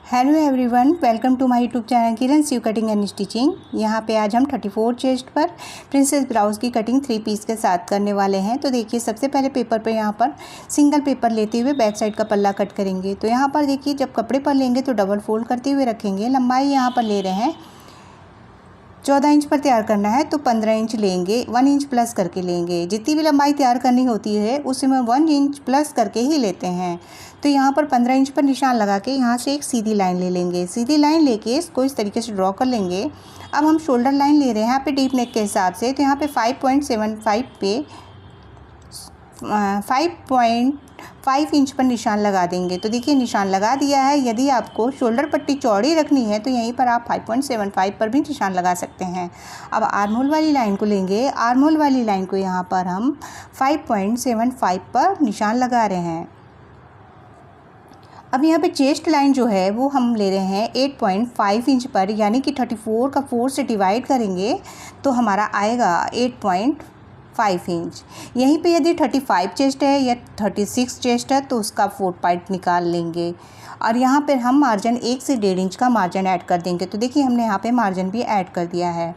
Hello everyone, welcome to my YouTube channel Kiran you cutting and stitching. यहाँ पे आज हम 34 चेस्ट पर प्रिंसेस ब्लाउज़ की कटिंग 3 पीस के साथ करने वाले हैं। तो देखिए, सबसे पहले पेपर पे यहाँ पर सिंगल पेपर लेते हुए बैक साइड का पल्ला कट करेंगे। तो यहाँ पर देखिए, जब कपड़े पर लेंगे तो डबल फोल्ड करते हुए रखेंगे। लंबाई यहाँ पर ले रहे हैं 14 इंच पर तैयार करना है तो 15 इंच लेंगे, 1 इंच प्लस करके लेंगे। जितनी भी लंबाई तैयार करनी होती है उसमें 1 इंच प्लस करके ही लेते हैं। तो यहाँ पर 15 इंच पर निशान लगा के यहाँ से एक सीधी लाइन ले लेंगे। सीधी लाइन लेके इसको इस तरीके से ड्रॉ कर लेंगे। अब हम शोल्डर लाइन ले रहे हैं यहाँ पे डीप नेक के हिसाब से। तो यहाँ पे 5.75 पे 5.5 इंच पर निशान लगा देंगे। तो देखिए, निशान लगा दिया है। यदि आपको शोल्डर पट्टी चौड़ी रखनी है तो यहीं पर आप 5.75 पर भी निशान लगा सकते हैं। अब आर्म होल वाली लाइन को लेंगे। आर्म होल वाली लाइन को यहाँ पर हम 5.75 पर निशान लगा रहे हैं। अब यहाँ पे चेस्ट लाइन जो है वो हम ले रहे हैं 8.5 इंच पर, यानी कि 34 का 4 से डिवाइड करेंगे तो हमारा आएगा 8.5 इंच। यहीं पे यदि 35 चेस्ट है या 36 चेस्ट है तो उसका 4 पार्ट निकाल लेंगे। और यहाँ पर हम मार्जिन 1 से 1.5 इंच का मार्जिन ऐड कर देंगे। तो देखिए, हमने यहाँ पे मार्जिन भी ऐड कर दिया है।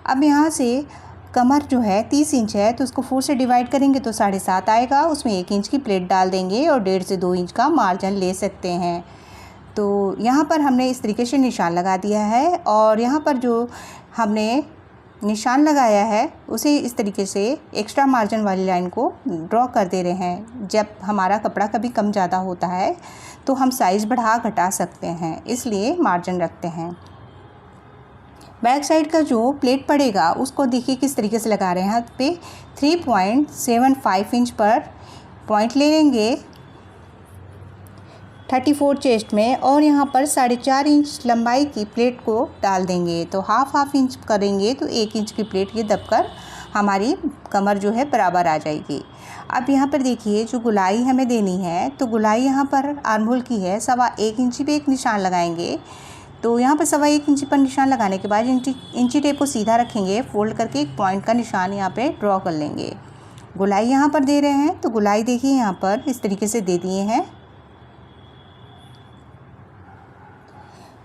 अब यहाँ से कमर जो है 30 इंच है तो उसको 4 से डिवाइड करेंगे तो 7.5 आएगा। उसमें 1 इंच की प्लेट डाल देंगे और 1.5 से 2 इंच का मार्जिन ले सकते हैं। तो यहाँ पर हमने इस तरीके से निशान लगा दिया है और यहाँ पर जो हमने निशान लगाया है उसे इस तरीके से एक्स्ट्रा मार्जिन वाली लाइन को ड्रॉ कर दे रहे हैं। जब हमारा कपड़ा कभी कम ज़्यादा होता है तो हम साइज़ बढ़ा घटा सकते हैं, इसलिए मार्जिन रखते हैं। बैक साइड का जो प्लेट पड़ेगा उसको देखिए किस तरीके से लगा रहे हैं। यहाँ पे 3.75 इंच पर पॉइंट ले लेंगे 34 चेस्ट में और यहाँ पर 4.5 इंच लंबाई की प्लेट को डाल देंगे। तो हाफ इंच करेंगे तो 1 इंच की प्लेट ये दबकर हमारी कमर जो है बराबर आ जाएगी। अब यहाँ पर देखिए, जो गुलाई हमें देनी है तो गुलाई यहाँ पर आर्म होल की है 1.25 इंच पे एक निशान लगाएंगे। तो यहाँ पर 1.25 इंच पर निशान लगाने के बाद इंची टेप को सीधा रखेंगे, फोल्ड करके एक पॉइंट का निशान यहाँ पे ड्रॉ कर लेंगे। गुलाई यहाँ पर दे रहे हैं तो गुलाई देखिए यहाँ पर इस तरीके से दे दिए हैं।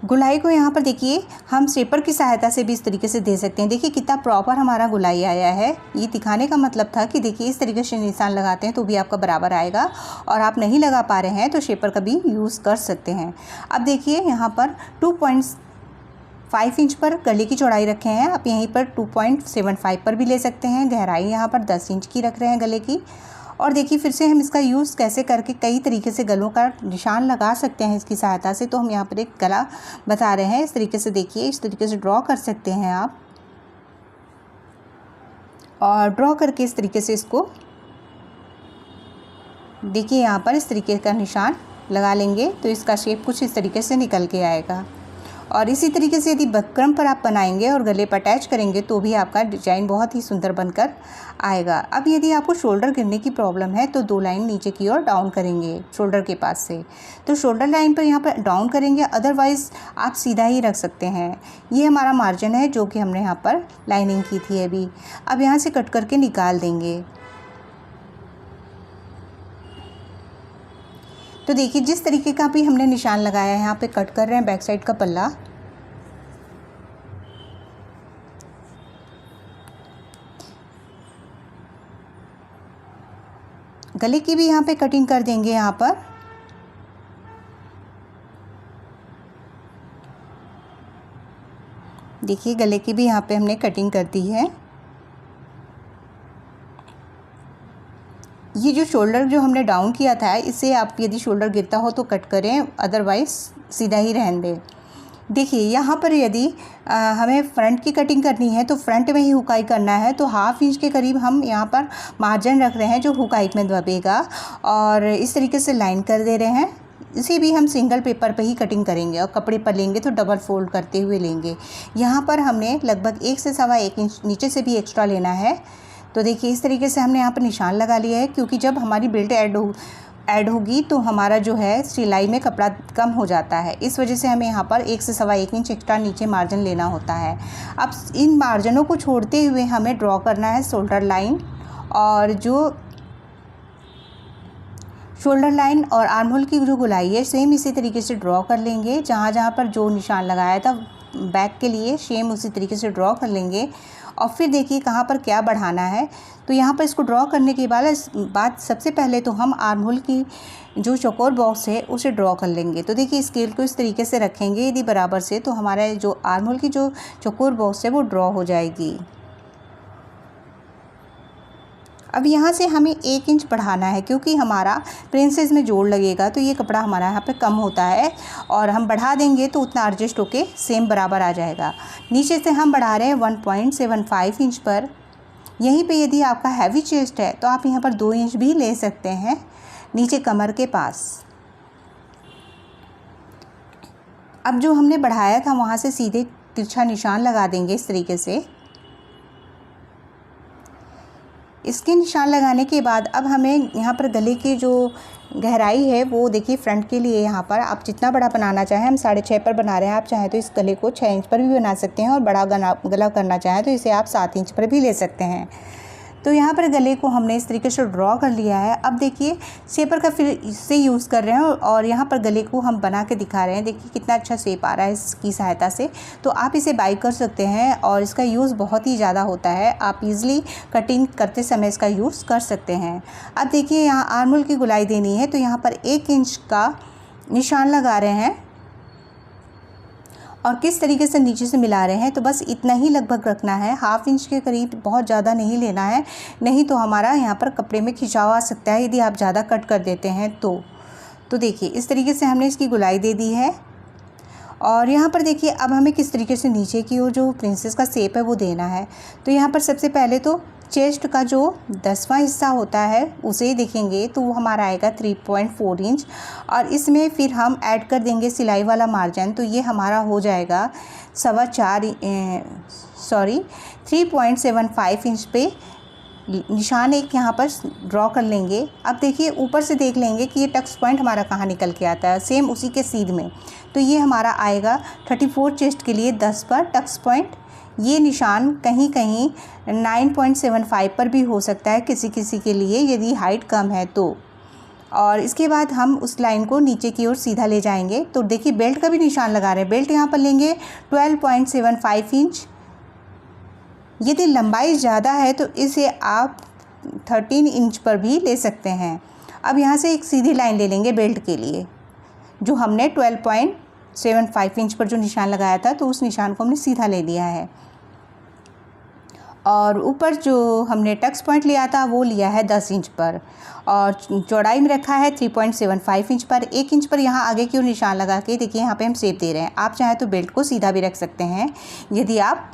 गुलाई को यहाँ पर देखिए हम शेपर की सहायता से भी इस तरीके से दे सकते हैं। देखिए कितना प्रॉपर हमारा गुलाई आया है। ये दिखाने का मतलब था कि देखिए इस तरीके से निशान लगाते हैं तो भी आपका बराबर आएगा, और आप नहीं लगा पा रहे हैं तो शेपर का भी यूज़ कर सकते हैं। अब देखिए, यहाँ पर 2.5 इंच पर गले की चौड़ाई रखे हैं। आप यहीं पर 2.75 पर भी ले सकते हैं। गहराई यहाँ पर 10 इंच की रख रहे हैं गले की। और देखिए, फिर से हम इसका यूज़ कैसे करके कई तरीके से गलों का निशान लगा सकते हैं इसकी सहायता से। तो हम यहाँ पर एक गला बता रहे हैं। इस तरीके से देखिए, इस तरीके से ड्रॉ कर सकते हैं आप, और ड्रॉ करके इस तरीके से इसको देखिए यहाँ पर इस तरीके का निशान लगा लेंगे तो इसका शेप कुछ इस तरीके से निकल के आएगा। और इसी तरीके से यदि बक्रम पर आप बनाएंगे और गले पर अटैच करेंगे तो भी आपका डिजाइन बहुत ही सुंदर बनकर आएगा। अब यदि आपको शोल्डर गिरने की प्रॉब्लम है तो 2 लाइन नीचे की ओर डाउन करेंगे शोल्डर के पास से। तो शोल्डर लाइन पर यहाँ पर डाउन करेंगे, अदरवाइज़ आप सीधा ही रख सकते हैं। ये हमारा मार्जिन है जो कि हमने यहाँ पर लाइनिंग की थी अभी। अब यहाँ से कट करके निकाल देंगे। तो देखिए, जिस तरीके का भी हमने निशान लगाया है यहाँ पे कट कर रहे हैं बैक साइड का पल्ला। गले की भी यहाँ पे कटिंग कर देंगे। यहाँ पर देखिए, गले की भी यहाँ पे हमने कटिंग कर दी है। ये जो शोल्डर जो हमने डाउन किया था, इससे आप यदि शोल्डर गिरता हो तो कट करें, अदरवाइज़ सीधा ही रहने दें। देखिए, यहाँ पर यदि हमें फ्रंट की कटिंग करनी है तो फ्रंट में ही हुकाई करना है। तो हाफ इंच के करीब हम यहाँ पर मार्जिन रख रहे हैं जो हुकाई में दबेगा, और इस तरीके से लाइन कर दे रहे हैं। इसे भी हम सिंगल पेपर पे ही कटिंग करेंगे और कपड़े पर लेंगे तो डबल फोल्ड करते हुए लेंगे। यहाँ पर हमने लगभग 1 से 1.25 इंच नीचे से भी एक्स्ट्रा लेना है। तो देखिए, इस तरीके से हमने यहाँ पर निशान लगा लिया है, क्योंकि जब हमारी बेल्ट ऐड होगी तो हमारा जो है सिलाई में कपड़ा कम हो जाता है। इस वजह से हमें यहाँ पर 1 से 1.25 इंच एक्स्ट्रा नीचे मार्जिन लेना होता है। अब इन मार्जिनों को छोड़ते हुए हमें ड्रॉ करना है शोल्डर लाइन, और जो शोल्डर लाइन और आर्म होल की जो गोलाई है सेम इसी तरीके से ड्रॉ कर लेंगे। जहाँ जहाँ पर जो निशान लगाया था बैक के लिए सेम उसी तरीके से ड्रॉ कर लेंगे। और फिर देखिए कहाँ पर क्या बढ़ाना है। तो यहाँ पर इसको ड्रॉ करने के बाद सबसे पहले तो हम आर्म होल की जो चौकोर बॉक्स है उसे ड्रॉ कर लेंगे। तो देखिए स्केल को इस तरीके से रखेंगे यदि बराबर से, तो हमारा जो आर्म होल की जो चौकोर बॉक्स है वो ड्रॉ हो जाएगी। अब यहाँ से हमें 1 इंच बढ़ाना है, क्योंकि हमारा प्रिंसेस में जोड़ लगेगा तो ये कपड़ा हमारा यहाँ पे कम होता है, और हम बढ़ा देंगे तो उतना एडजस्ट होके सेम बराबर आ जाएगा। नीचे से हम बढ़ा रहे हैं 1.75 इंच पर। यहीं पे यदि आपका हैवी चेस्ट है तो आप यहाँ पर 2 इंच भी ले सकते हैं नीचे कमर के पास। अब जो हमने बढ़ाया था वहाँ से सीधे तिरछा निशान लगा देंगे इस तरीके से। इसके निशान लगाने के बाद अब हमें यहाँ पर गले की जो गहराई है वो देखिए फ्रंट के लिए यहाँ पर आप जितना बड़ा बनाना चाहें, हम 6.5 पर बना रहे हैं, आप चाहें तो इस गले को 6 इंच पर भी बना सकते हैं, और बड़ा गला करना चाहें तो इसे आप 7 इंच पर भी ले सकते हैं। तो यहाँ पर गले को हमने इस तरीके से ड्रॉ कर लिया है। अब देखिए शेपर का फिर इससे यूज़ कर रहे हैं, और यहाँ पर गले को हम बना के दिखा रहे हैं। देखिए कितना अच्छा शेप आ रहा है इसकी सहायता से। तो आप इसे बाई कर सकते हैं, और इसका यूज़ बहुत ही ज़्यादा होता है। आप इजीली कटिंग करते समय इसका यूज़ कर सकते हैं। अब देखिए यहाँ आर्म होल की गोलाई देनी है, तो यहाँ पर 1 इंच का निशान लगा रहे हैं, और किस तरीके से नीचे से मिला रहे हैं। तो बस इतना ही लगभग रखना है, 1/2 इंच के करीब, बहुत ज़्यादा नहीं लेना है, नहीं तो हमारा यहाँ पर कपड़े में खिंचाव आ सकता है यदि आप ज़्यादा कट कर देते हैं तो देखिए इस तरीके से हमने इसकी गोलाई दे दी है। और यहाँ पर देखिए अब हमें किस तरीके से नीचे की ओर जो प्रिंसेस का शेप है वो देना है। तो यहाँ पर सबसे पहले तो चेस्ट का जो 10वां हिस्सा होता है उसे देखेंगे तो वो हमारा आएगा 3.4 इंच, और इसमें फिर हम ऐड कर देंगे सिलाई वाला मार्जिन। तो ये हमारा हो जाएगा 3.75 इंच पे निशान एक यहाँ पर ड्रॉ कर लेंगे। अब देखिए ऊपर से देख लेंगे कि ये टक्स पॉइंट हमारा कहाँ निकल के आता है, सेम उसी के सीध में। तो ये हमारा आएगा 34 चेस्ट के लिए 10 पर टक्स पॉइंट। ये निशान कहीं कहीं 9.75 पर भी हो सकता है किसी किसी के लिए यदि हाइट कम है तो। और इसके बाद हम उस लाइन को नीचे की ओर सीधा ले जाएंगे। तो देखिए बेल्ट का भी निशान लगा रहे हैं। बेल्ट यहाँ पर लेंगे 12.75 इंच। यदि लंबाई ज़्यादा है तो इसे आप 13 इंच पर भी ले सकते हैं। अब यहाँ से एक सीधी लाइन ले लेंगे बेल्ट के लिए, जो हमने 12.75 इंच पर जो निशान लगाया था तो उस निशान को हमने सीधा ले लिया है। और ऊपर जो हमने टक्स पॉइंट लिया था वो लिया है 10 इंच पर, और चौड़ाई में रखा है 3.75 इंच पर। 1 इंच पर यहाँ आगे की ओर निशान लगा के देखिए यहाँ पे हम शेप दे रहे हैं। आप चाहें तो बेल्ट को सीधा भी रख सकते हैं यदि आप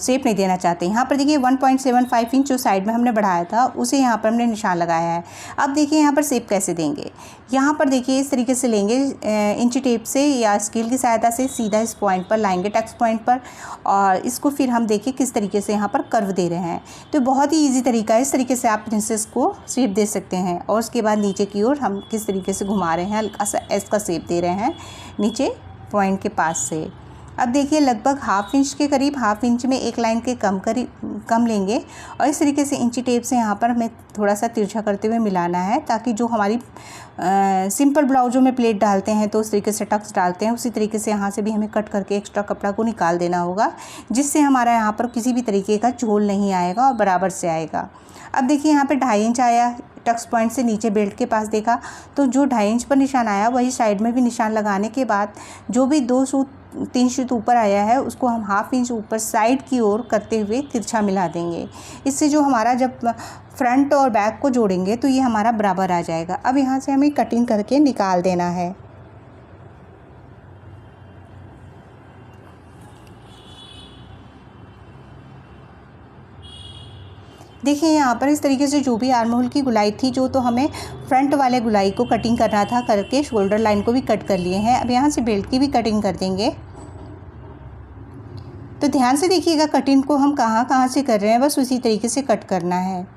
शेप नहीं देना चाहते। यहाँ पर देखिए 1.75 इंच जो साइड में हमने बढ़ाया था उसे यहाँ पर हमने निशान लगाया है। अब देखिए यहाँ पर शेप कैसे देंगे। यहाँ पर देखिए इस तरीके से लेंगे, इंची टेप से या स्केल की सहायता से सीधा इस पॉइंट पर लाएंगे, टक्स पॉइंट पर, और इसको फिर हम देखिए किस तरीके से यहाँ पर कर्व दे रहे हैं। तो बहुत ही ईजी तरीका है, इस तरीके से आप प्रिंसेस को शेप दे सकते हैं। और उसके बाद नीचे की ओर हम किस तरीके से घुमा रहे हैं, हल्का सा एस का शेप दे रहे हैं नीचे पॉइंट के पास से। अब देखिए लगभग 1/2 इंच के करीब, 1/2 इंच में एक लाइन के कम लेंगे, और इस तरीके से इंची टेप से यहाँ पर हमें थोड़ा सा तिरछा करते हुए मिलाना है, ताकि जो हमारी सिंपल ब्लाउजों में प्लेट डालते हैं तो उस तरीके से टक्स डालते हैं, उसी तरीके से यहाँ से भी हमें कट करके एक्स्ट्रा कपड़ा को निकाल देना होगा, जिससे हमारा यहाँ पर किसी भी तरीके का झोल नहीं आएगा और बराबर से आएगा। अब देखिए यहाँ पे 2.5 इंच आया टक्स पॉइंट से नीचे बेल्ट के पास देखा, तो जो 2.5 इंच पर निशान आया वही साइड में भी निशान लगाने के बाद जो भी 2 सूत 3 सूत ऊपर आया है उसको हम 1/2 इंच ऊपर साइड की ओर करते हुए तिरछा मिला देंगे। इससे जो हमारा जब फ्रंट और बैक को जोड़ेंगे तो ये हमारा बराबर आ जाएगा। अब यहाँ से हमें कटिंग करके निकाल देना है। देखिए यहाँ पर इस तरीके से जो भी आर्म होल की गुलाई थी, जो तो हमें फ्रंट वाले गुलाई को कटिंग करना था, करके शोल्डर लाइन को भी कट कर लिए हैं। अब यहाँ से बेल्ट की भी कटिंग कर देंगे। तो ध्यान से देखिएगा कटिंग को हम कहाँ से कर रहे हैं, बस उसी तरीके से कट करना है।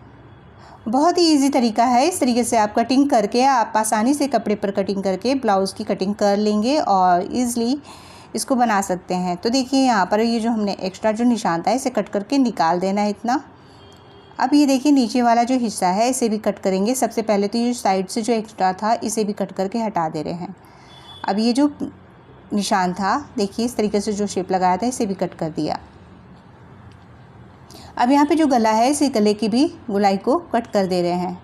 बहुत ही इजी तरीका है। इस तरीके से आप कटिंग करके आप आसानी से कपड़े पर कटिंग करके ब्लाउज़ की कटिंग कर लेंगे और ईज़िली इसको बना सकते हैं। तो देखिए यहाँ पर ये जो हमने एक्स्ट्रा जो निशान था इसे कट करके निकाल देना है इतना। अब ये देखिए नीचे वाला जो हिस्सा है इसे भी कट करेंगे। सबसे पहले तो ये साइड से जो एक्स्ट्रा था इसे भी कट करके हटा दे रहे हैं। अब ये जो निशान था देखिए इस तरीके से जो शेप लगाया था इसे भी कट कर दिया। अब यहाँ पे जो गला है इसी गले की भी गोलाई को कट कर दे रहे हैं।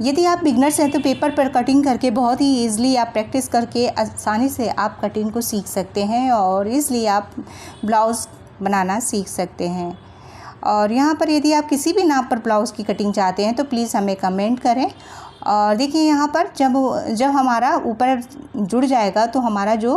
यदि आप बिगनर्स हैं तो पेपर पर कटिंग करके बहुत ही ईज़िली आप प्रैक्टिस करके आसानी से आप कटिंग को सीख सकते हैं और इसलिए आप ब्लाउज़ बनाना सीख सकते हैं। और यहाँ पर यदि आप किसी भी नाप पर ब्लाउज़ की कटिंग चाहते हैं तो प्लीज़ हमें कमेंट करें। और देखिए यहाँ पर जब हमारा ऊपर जुड़ जाएगा तो हमारा जो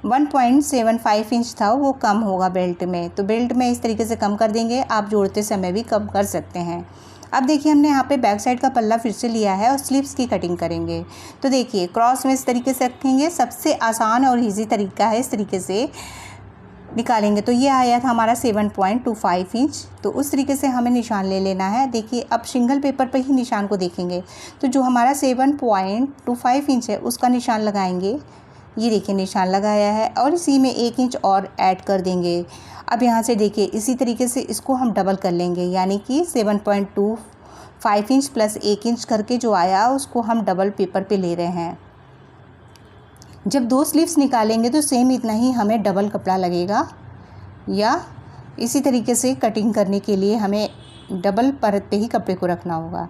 1.75 इंच था वो कम होगा बेल्ट में, तो बेल्ट में इस तरीके से कम कर देंगे। आप जोड़ते समय भी कम कर सकते हैं। अब देखिए हमने यहाँ पे बैक साइड का पल्ला फिर से लिया है और स्लीव्स की कटिंग करेंगे। तो देखिए क्रॉस में इस तरीके से रखेंगे, सबसे आसान और इजी तरीका है, इस तरीके से निकालेंगे। तो ये आया था हमारा 7.25 इंच, तो उस तरीके से हमें निशान ले लेना है। देखिए अब सिंगल पेपर पर ही निशान को देखेंगे तो जो हमारा 7.25 इंच है उसका निशान लगाएंगे। ये देखिए निशान लगाया है और इसी में 1 इंच और ऐड कर देंगे। अब यहाँ से देखिए इसी तरीके से इसको हम डबल कर लेंगे, यानी कि 7.25 इंच प्लस 1 इंच करके जो आया उसको हम डबल पेपर पे ले रहे हैं। जब 2 स्लीव्स निकालेंगे तो सेम इतना ही हमें डबल कपड़ा लगेगा, या इसी तरीके से कटिंग करने के लिए हमें डबल परत पे ही कपड़े को रखना होगा।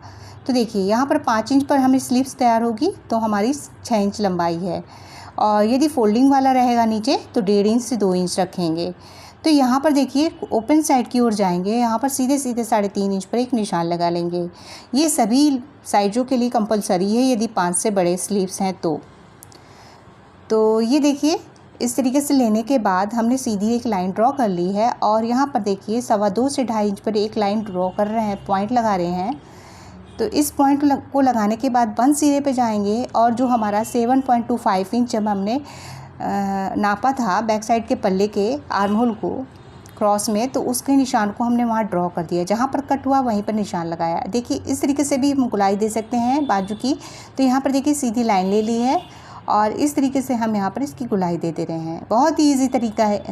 तो देखिए यहाँ पर 5 इंच पर हमें स्लीव्स तैयार होगी तो हमारी 6 इंच लंबाई है, और यदि फोल्डिंग वाला रहेगा नीचे तो 1.5 इंच से 2 इंच रखेंगे। तो यहाँ पर देखिए ओपन साइड की ओर जाएंगे, यहाँ पर सीधे सीधे 3.5 इंच पर एक निशान लगा लेंगे। ये सभी साइजों के लिए कंपलसरी है यदि 5 से बड़े स्लीव्स हैं तो ये देखिए इस तरीके से लेने के बाद हमने सीधी एक लाइन ड्रॉ कर ली है, और यहाँ पर देखिए 2.25 से 2.5 इंच पर एक लाइन ड्रॉ कर रहे हैं, पॉइंट लगा रहे हैं। तो इस पॉइंट को लगाने के बाद बंद सिरे पे जाएंगे और जो हमारा 7.25 इंच जब हमने नापा था बैक साइड के पल्ले के आर्म होल को क्रॉस में, तो उसके निशान को हमने वहाँ ड्रॉ कर दिया। जहाँ पर कट हुआ वहीं पर निशान लगाया। देखिए इस तरीके से भी हम गोलाई दे सकते हैं बाजू की। तो यहाँ पर देखिए सीधी लाइन ले ली है और इस तरीके से हम यहाँ पर इसकी गोलाई दे रहे हैं। बहुत ही ईजी तरीका है।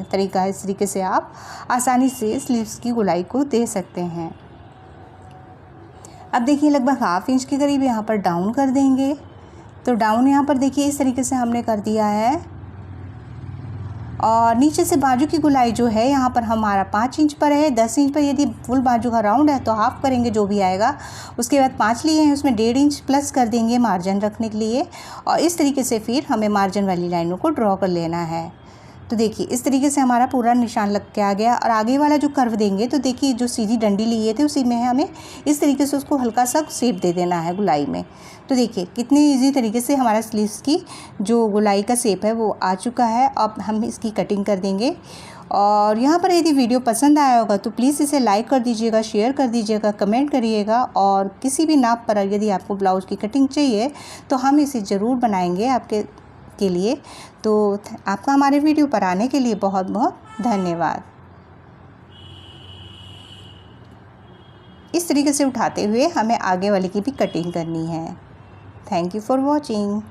इस तरीके से आप आसानी से स्लीव्स की गोलाई को दे सकते हैं। अब देखिए लगभग 1/2 इंच के करीब यहाँ पर डाउन कर देंगे। तो डाउन यहाँ पर देखिए इस तरीके से हमने कर दिया है, और नीचे से बाजू की गोलाई जो है यहाँ पर हमारा 5 इंच पर है। 10 इंच पर यदि फुल बाजू का राउंड है तो हाफ करेंगे जो भी आएगा। उसके बाद 5 लिए हैं उसमें 1.5 इंच प्लस कर देंगे मार्जिन रखने के लिए, और इस तरीके से फिर हमें मार्जिन वाली लाइनों को ड्रॉ कर लेना है। तो देखिए इस तरीके से हमारा पूरा निशान लग के आ गया। और आगे वाला जो कर्व देंगे तो देखिए जो सीधी डंडी लिए थे उसी में हमें इस तरीके से उसको हल्का सा शेप दे देना है गोलाई में। तो देखिए कितनी इजी तरीके से हमारा स्लीव्स की जो गोलाई का शेप है वो आ चुका है। अब हम इसकी कटिंग कर देंगे। और यहाँ पर यदि वीडियो पसंद आया होगा तो प्लीज़ इसे लाइक कर दीजिएगा, शेयर कर दीजिएगा, कमेंट करिएगा। और किसी भी नाप पर यदि आपको ब्लाउज़ की कटिंग चाहिए तो हम इसे ज़रूर बनाएंगे आपके लिए। तो आपका हमारे वीडियो पर आने के लिए बहुत बहुत धन्यवाद। इस तरीके से उठाते हुए हमें आगे वाले की भी कटिंग करनी है। Thank you for watching.